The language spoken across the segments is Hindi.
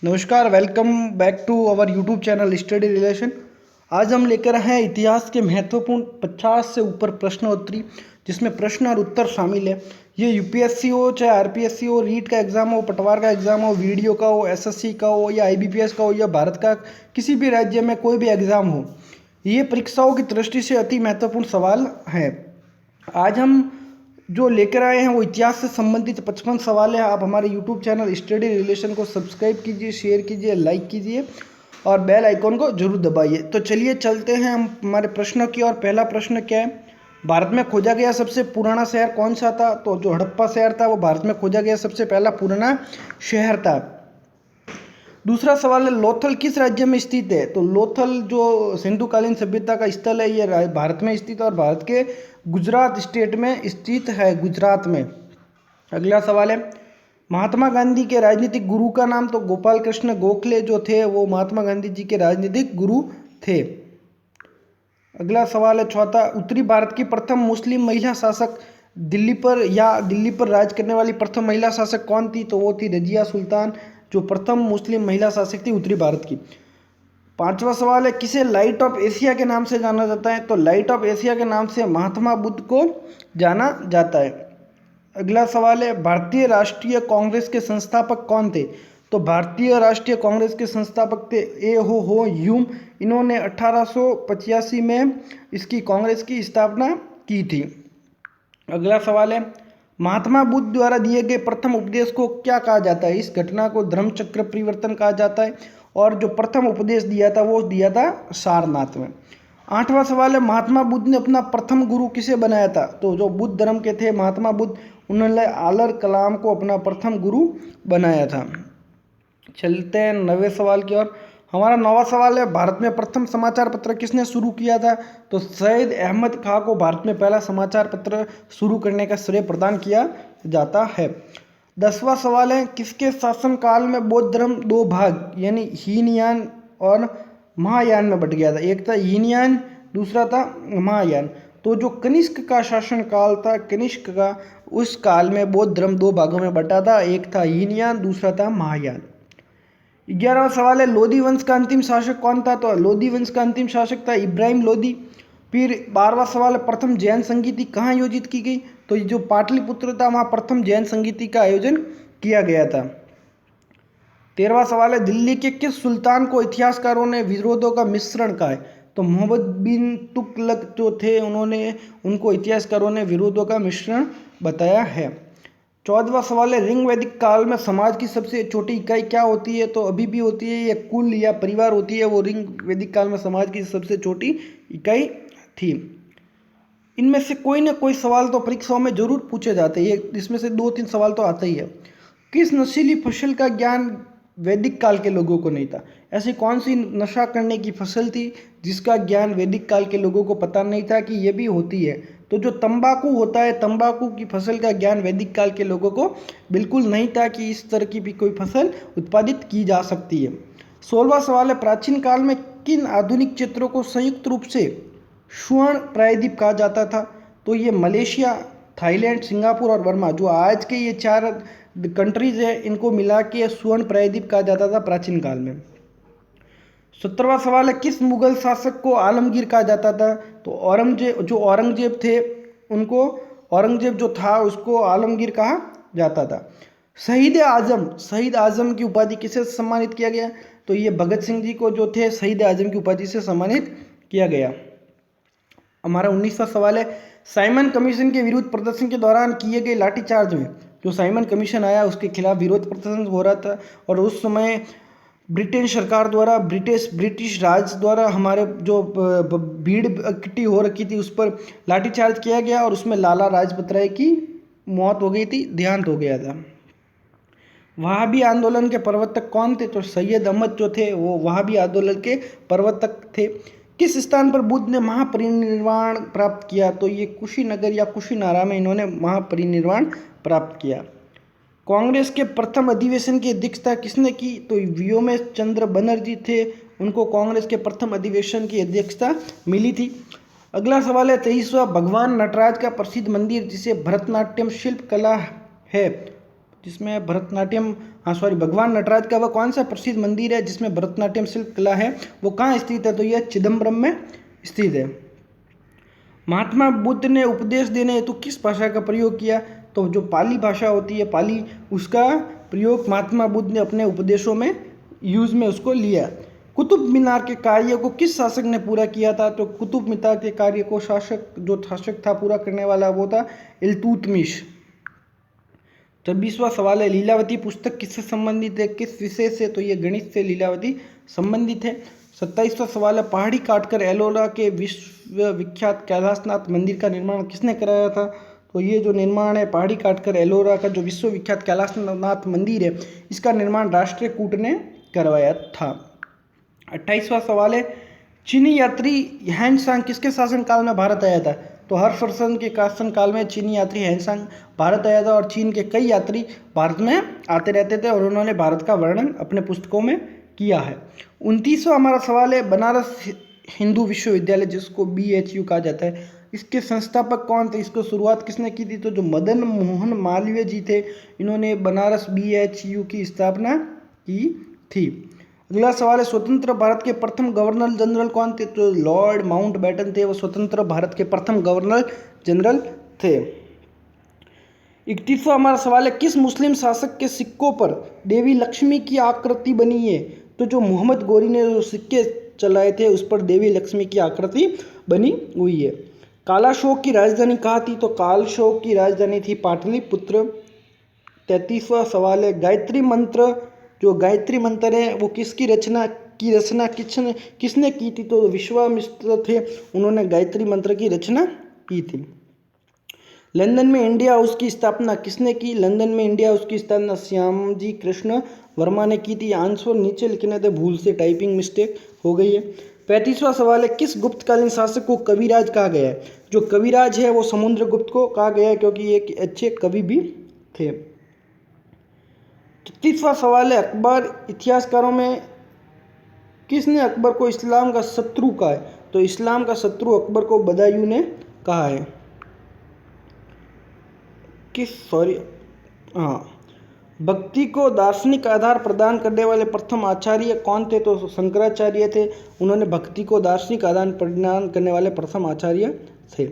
नमस्कार, welcome back to our YouTube channel study relation. आज हम लेकर आए हैं इतिहास के महत्वपूर्ण 50 से ऊपर प्रश्नोत्तरी, जिसमें प्रश्न और उत्तर शामिल है। ये यूपीएससी हो, चाहे आरपीएससी हो, रीट का एग्जाम हो, पटवार का एग्जाम हो, वीडियो का हो, एसएससी का हो या आईबीपीएस का हो या भारत का किसी भी राज्य में कोई भी एग्जाम हो, ये परीक्षाओं की दृष्टि से अति महत्वपूर्ण सवाल है। आज हम जो लेकर आए हैं वो इतिहास से संबंधित 55 सवाल है। आप हमारे यूट्यूब चैनल स्टडी रिलेशन को सब्सक्राइब कीजिए, शेयर कीजिए, लाइक कीजिए और बेल आइकॉन को जरूर दबाइए। तो चलिए चलते हैं हम हमारे प्रश्नों की ओर। पहला प्रश्न क्या है? भारत में खोजा गया सबसे पुराना शहर कौन सा था? तो जो हड़प्पा शहर था वो भारत में खोजा गया सबसे पहला पुराना शहर था। दूसरा सवाल है, लोथल किस राज्य में स्थित है? तो लोथल जो सिंधुकालीन सभ्यता का स्थल है, ये भारत में स्थित है और भारत के गुजरात स्टेट में स्थित है, गुजरात में। अगला सवाल है, महात्मा गांधी के राजनीतिक गुरु का नाम? तो गोपाल कृष्ण गोखले जो थे वो महात्मा गांधी जी के राजनीतिक गुरु थे। अगला सवाल है चौथा, उत्तरी भारत की प्रथम मुस्लिम महिला शासक दिल्ली पर राज करने वाली प्रथम महिला शासक कौन थी? तो वो थी रजिया सुल्तान, जो प्रथम मुस्लिम महिला शासक थी उत्तरी भारत की। पांचवा सवाल है, किसे लाइट ऑफ एशिया के नाम से जाना जाता है? तो लाइट ऑफ एशिया के नाम से महात्मा बुद्ध को जाना जाता है। अगला सवाल है, भारतीय राष्ट्रीय कांग्रेस के संस्थापक कौन थे? तो भारतीय राष्ट्रीय कांग्रेस के संस्थापक थे ए हो ह्यूम। इन्होंने 1885 में इसकी कांग्रेस की स्थापना की थी। अगला सवाल है, महात्मा बुद्ध द्वारा दिए गए प्रथम उपदेश को क्या कहा जाता है? इस घटना को धर्मचक्र परिवर्तन कहा जाता है और जो प्रथम उपदेश दिया था वो दिया था सारनाथ में। आठवां सवाल है, महात्मा बुद्ध ने अपना प्रथम गुरु किसे बनाया था? तो जो बुद्ध धर्म के थे महात्मा बुद्ध, उन्होंने आलर कलाम को अपना प्रथम गुरु बनाया था। चलते हैं 9वें सवाल की ओर। हमारा 9वां सवाल है, भारत में प्रथम समाचार पत्र किसने शुरू किया था? तो सैयद अहमद खां को भारत में पहला समाचार पत्र शुरू करने का श्रेय प्रदान किया जाता है। 10वां सवाल है, किसके शासनकाल में बौद्ध धर्म दो भाग यानी हीनयान और महायान में बट गया था? एक था हीनयान, दूसरा था महायान। तो जो कनिष्क का शासनकाल था, कनिष्क का, उस काल में बौद्ध धर्म दो भागों में बटा था, एक था हीनयान, दूसरा था महायान। 11वां सवाल है, लोधी वंश का अंतिम शासक कौन था? तो लोधी वंश का अंतिम शासक था इब्राहिम लोधी। फिर 12वां सवाल है, प्रथम जैन संगीति कहाँ आयोजित की गई? तो ये जो पाटलिपुत्र था वहाँ प्रथम जैन संगीति का आयोजन किया गया था। 13वां सवाल है, दिल्ली के किस सुल्तान को इतिहासकारों ने विरोधों का मिश्रण कहा है? तो मोहम्मद बिन तुगलक जो थे उनको इतिहासकारों ने विरोधों का मिश्रण बताया है। 14वां सवाल है, रिंग वैदिक काल में समाज की सबसे छोटी इकाई क्या होती है? तो अभी भी होती है, ये कुल या परिवार होती है, वो रिंग वैदिक काल में समाज की सबसे छोटी इकाई थी। इनमें से कोई ना कोई सवाल तो परीक्षाओं में जरूर पूछे जाते हैं, इसमें से 2-3 सवाल तो आता ही है। किस नशीली फसल का ज्ञान वैदिक काल के लोगों को नहीं था? ऐसी कौन सी नशा करने की फसल थी जिसका ज्ञान वैदिक काल के लोगों को पता नहीं था कि ये भी होती है? तो जो तंबाकू होता है, तंबाकू की फसल का ज्ञान वैदिक काल के लोगों को बिल्कुल नहीं था कि इस तरह की भी कोई फसल उत्पादित की जा सकती है। 16वां सवाल है, प्राचीन काल में किन आधुनिक क्षेत्रों को संयुक्त रूप से स्वर्ण प्रायद्वीप कहा जाता था? तो ये मलेशिया, थाईलैंड, सिंगापुर और बर्मा, जो आज के ये 4 कंट्रीज है, इनको मिला के स्वर्ण प्रायद्वीप कहा जाता था प्राचीन काल में। 17वां सवाल है, किस मुगल शासक को आलमगीर कहा जाता था? तो औरंगजेब थे, उनको औरंगजेब जो था उसको आलमगीर कहा जाता था। शहीद आजम की उपाधि किसे सम्मानित किया गया? तो ये भगत सिंह जी को जो थे शहीद आजम की उपाधि से सम्मानित किया गया। हमारा 19वां सवाल है, साइमन कमीशन के विरुद्ध प्रदर्शन के दौरान किए गए लाठीचार्ज में, जो साइमन कमीशन आया उसके खिलाफ विरोध प्रदर्शन हो रहा था और उस समय ब्रिटेन सरकार द्वारा, ब्रिटिश राज द्वारा हमारे जो भीड़ इकट्ठी हो रखी थी उस पर लाठीचार्ज किया गया और उसमें लाला लाजपत राय की मौत हो गई थी, देहांत हो गया था। वहाबी आंदोलन के प्रवर्तक कौन थे? तो सैयद अहमद जो थे वो वहाबी आंदोलन के प्रवर्तक थे। किस स्थान पर बुद्ध ने महापरिनिर्वाण प्राप्त किया? तो ये कुशीनगर या कुशीनारा में इन्होंने महापरिनिर्वाण प्राप्त किया। कांग्रेस के प्रथम अधिवेशन की अध्यक्षता किसने की? तो व्योमेश चंद्र बनर्जी थे, उनको कांग्रेस के प्रथम अधिवेशन की अध्यक्षता मिली थी। अगला सवाल है, 23वां, भगवान नटराज का प्रसिद्ध मंदिर जिसे भरतनाट्यम शिल्प कला है, जिसमें भरतनाट्यम हाँ सॉरी, भगवान नटराज का वह कौन सा प्रसिद्ध मंदिर है जिसमें भरतनाट्यम शिल्प कला है, वो कहाँ स्थित है? तो यह चिदम्बरम में स्थित है। महात्मा बुद्ध ने उपदेश देने हेतु किस भाषा का प्रयोग किया? तो जो पाली भाषा होती है, पाली, उसका प्रयोग महात्मा बुद्ध ने अपने उपदेशों में यूज में उसको लिया। कुतुब मीनार के कार्य को किस शासक ने पूरा किया था? तो कुतुब मीनार के कार्य को जो शासक था पूरा करने वाला वो था इल्तुतमिश। 26वां सवाल है, लीलावती पुस्तक किससे संबंधित है, किस विषय से? तो ये गणित से लीलावती संबंधित है। 27वां सवाल है, पहाड़ी काटकर एलोरा के विश्व विख्यात कैलाशनाथ मंदिर का निर्माण किसने कराया था? तो ये जो निर्माण है पहाड़ी काटकर एलोरा का जो विश्व विख्यात कैलाशनाथ मंदिर है, इसका निर्माण राष्ट्रकूट ने करवाया था। 28वां सवाल है, चीनी यात्री ह्वेनसांग किसके शासनकाल में भारत आया था? तो हर्षवर्धन के शासनकाल में चीनी यात्री ह्वेनसांग भारत आया था और चीन के कई यात्री भारत में आते रहते थे और उन्होंने भारत का वर्णन अपने पुस्तकों में किया है। 29वां हमारा सवाल है, बनारस हिंदू विश्वविद्यालय जिसको BHU कहा जाता है, इसके संस्थापक कौन थे? इसको शुरुआत किसने की थी? तो जो मदन मोहन मालवीय जी थे, इन्होंने बनारस BHU की स्थापना की थी। अगला सवाल है, स्वतंत्र भारत के प्रथम गवर्नर जनरल कौन थे? तो लॉर्ड माउंटबेटन थे, वो स्वतंत्र भारत के प्रथम गवर्नर जनरल थे। 31वां हमारा सवाल है, किस मुस्लिम शासक के सिक्कों पर देवी लक्ष्मी की आकृति बनी है? तो जो मोहम्मद गोरी ने जो सिक्के चलाए थे उस पर देवी लक्ष्मी की आकृति बनी हुई है। कालाशोक की राजधानी कहाँ थी? तो कालशोक की राजधानी थी पाटलिपुत्र। 33वां सवाल है, गायत्री मंत्र, जो गायत्री मंत्र है वो किसकी रचना किसने की थी? तो विश्वामित्र थे, उन्होंने गायत्री मंत्र की रचना की थी। लंदन में इंडिया हाउस की स्थापना किसने की? लंदन में इंडिया हाउस की स्थापना श्यामजी कृष्ण वर्मा ने की थी। आंसर नीचे लिखने थे, भूल से टाइपिंग मिस्टेक हो गई है। 35वां सवाल है, किस गुप्तकालीन शासक को कविराज कहा गया है? जो कविराज है वो समुद्रगुप्त को कहा गया है क्योंकि ये एक अच्छे कवि भी थे। 33वां सवाल है, अकबर इतिहासकारों में किसने अकबर को इस्लाम का शत्रु कहा है? तो इस्लाम का शत्रु अकबर को बदायूं ने कहा है। भक्ति को दार्शनिक आधार प्रदान करने वाले प्रथम आचार्य कौन थे? तो शंकराचार्य थे, उन्होंने भक्ति को दार्शनिक आधार प्रदान करने वाले प्रथम आचार्य थे।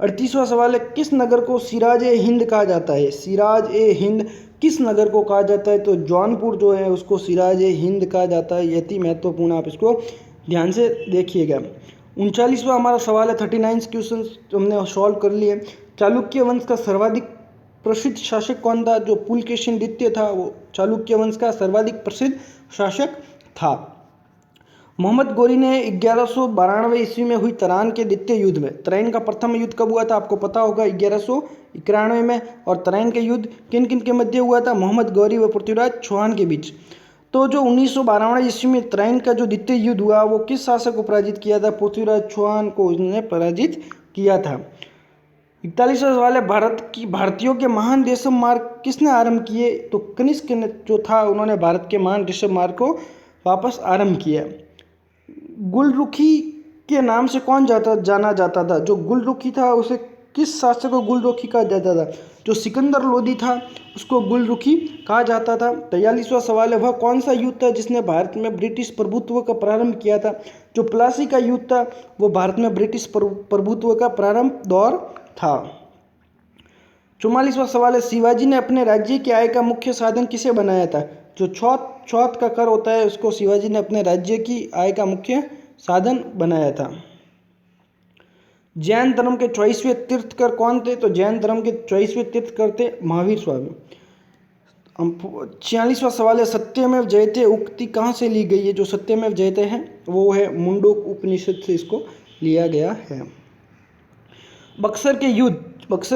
38वां सवाल है, किस नगर को सिराज ए हिंद कहा जाता है? सिराज ए हिंद किस नगर को कहा जाता है? तो जौनपुर जो है उसको सिराज ए हिंद कहा जाता है। यति महत्वपूर्ण, आप इसको ध्यान से देखिएगा। 39वां हमारा सवाल है, 39 क्वेश्चन हमने सॉल्व कर लिए। चालुक्य वंश का सर्वाधिक प्रसिद्ध शासक कौन था? जो पुलकेशिन द्वितीय था वो चालुक्य वंश का सर्वाधिक प्रसिद्ध शासक था। मोहम्मद गोरी ने 1192 ईस्वी में हुई तराइन के द्वितीय युद्ध में, तराइन का प्रथम युद्ध कब हुआ था? आपको पता होगा 1191 में। और तराइन के युद्ध किन किन के मध्य हुआ था? मोहम्मद गौरी व पृथ्वीराज चौहान के बीच। तो जो 1992 ईस्वी में तराइन का जो द्वितीय युद्ध हुआ वो किस शासक को पराजित किया था? पृथ्वीराज चौहान को उसने पराजित किया था। 41वां सवाल है, भारतीयों के महान देशम मार्ग किसने आरंभ किए? तो कनिष्क ने जो था उन्होंने भारत के महान देशम मार्ग को वापस आरंभ किया। गुलरुखी के नाम से कौन जाना जाता था? जो गुलरुखी था उसे किस शासक को गुलरुखी कहा जाता था? जो सिकंदर लोदी था उसको गुलरुखी कहा जाता था। 43वां सवाल है, वह कौन सा युद्ध था जिसने भारत में ब्रिटिश प्रभुत्व का प्रारंभ किया था? जो प्लासी का युद्ध था वो भारत में ब्रिटिश प्रभुत्व का प्रारंभ दौर था। 44वां सवाल है, शिवाजी ने अपने राज्य की आय का मुख्य साधन किसे बनाया था? जो चौथ का कर होता है उसको शिवाजी ने अपने राज्य की आय का मुख्य साधन बनाया था। जैन धर्म के 24वें तीर्थकर कौन थे? तो जैन धर्म के 24वें तीर्थकर थे महावीर स्वामी। 46वां सवाल है, सत्यमेव जयते उक्ति कहाँ से ली गई है? जो सत्यमेव जयते हैं वो है मुंडोक उपनिषद से इसको लिया गया है। बक्सर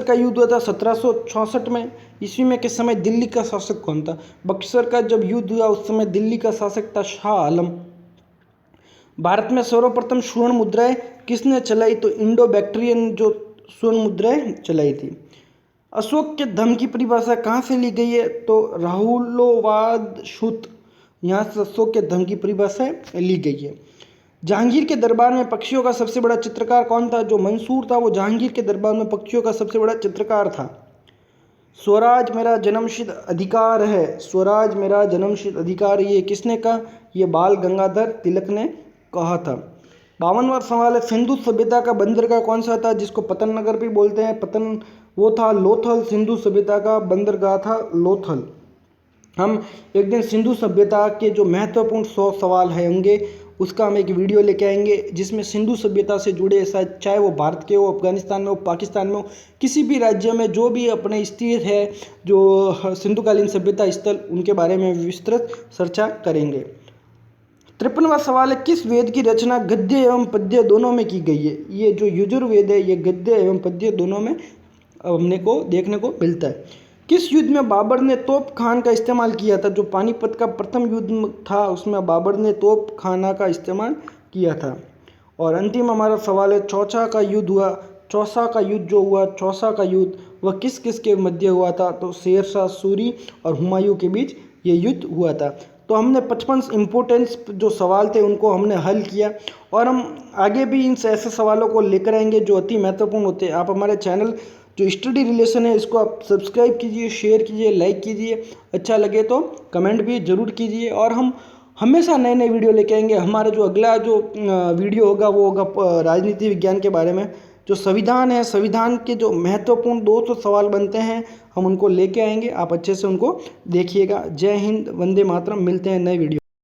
का युद्ध हुआ था 1764 में ईस्वी में। किस समय दिल्ली का शासक कौन था? बक्सर का जब युद्ध हुआ उस समय दिल्ली का शासक था शाह आलम। भारत में सर्वप्रथम स्वर्ण मुद्राएं किसने चलाई? तो इंडो बैक्ट्रियन जो स्वर्ण मुद्राएं चलाई थी। अशोक के धम्म की परिभाषा कहाँ से ली गई है? तो राहुलोवाद शुत, यहाँ से अशोक के धम्म की परिभाषा ली गई है। जहांगीर के दरबार में पक्षियों का सबसे बड़ा चित्रकार कौन था? जो मंसूर था वो जहांगीर के दरबार में पक्षियों का सबसे बड़ा चित्रकार था। स्वराज मेरा जन्मसिद्ध अधिकार है, स्वराज मेरा जन्मसिद्ध अधिकार, ये किसने कहा? ये बाल गंगाधर तिलक ने कहा था। 52वां सवाल है, सिंधु सभ्यता का बंदरगाह कौन सा था जिसको पतन नगर भी बोलते हैं? पतन वो था लोथल, सिंधु सभ्यता का बंदरगाह था लोथल। हम एक दिन सिंधु सभ्यता के जो महत्वपूर्ण 100 सवाल है होंगे उसका हम एक वीडियो लेके आएंगे जिसमें सिंधु सभ्यता से जुड़े शायद चाहे वो भारत के हो, अफगानिस्तान में हो, पाकिस्तान में हो, किसी भी राज्य में जो भी अपने स्थित है जो सिंधुकालीन सभ्यता स्थल, उनके बारे में विस्तृत चर्चा करेंगे। 53वां सवाल है, किस वेद की रचना गद्य एवं पद्य दोनों में की गई है? ये जो यजुर्वेद है ये गद्य एवं पद्य दोनों में हमने को देखने को मिलता है। किस युद्ध में बाबर ने तोप खान का इस्तेमाल किया था? जो पानीपत का प्रथम युद्ध था उसमें बाबर ने तोप खाना का इस्तेमाल किया था। और अंतिम हमारा सवाल है, चौसा का युद्ध हुआ, चौसा का युद्ध जो हुआ, चौसा का युद्ध वह किस किस के मध्य हुआ था? तो शेरशाह सूरी और हुमायूं के बीच ये युद्ध हुआ था। तो हमने 55 इम्पोर्टेंस जो सवाल थे उनको हमने हल किया और हम आगे भी इन ऐसे सवालों को लेकर आएंगे जो अति महत्वपूर्ण होते हैं। आप हमारे चैनल जो स्टडी रिलेशन है इसको आप सब्सक्राइब कीजिए, शेयर कीजिए, लाइक कीजिए, अच्छा लगे तो कमेंट भी ज़रूर कीजिए। और हम हमेशा नए नए वीडियो लेके आएंगे। हमारा जो अगला जो वीडियो होगा वो होगा राजनीति विज्ञान के बारे में। जो संविधान है, संविधान के जो महत्वपूर्ण 200 सवाल बनते हैं हम उनको लेके आएंगे, आप अच्छे से उनको देखिएगा। जय हिंद, वंदे मातरम। मिलते हैं नए वीडियो।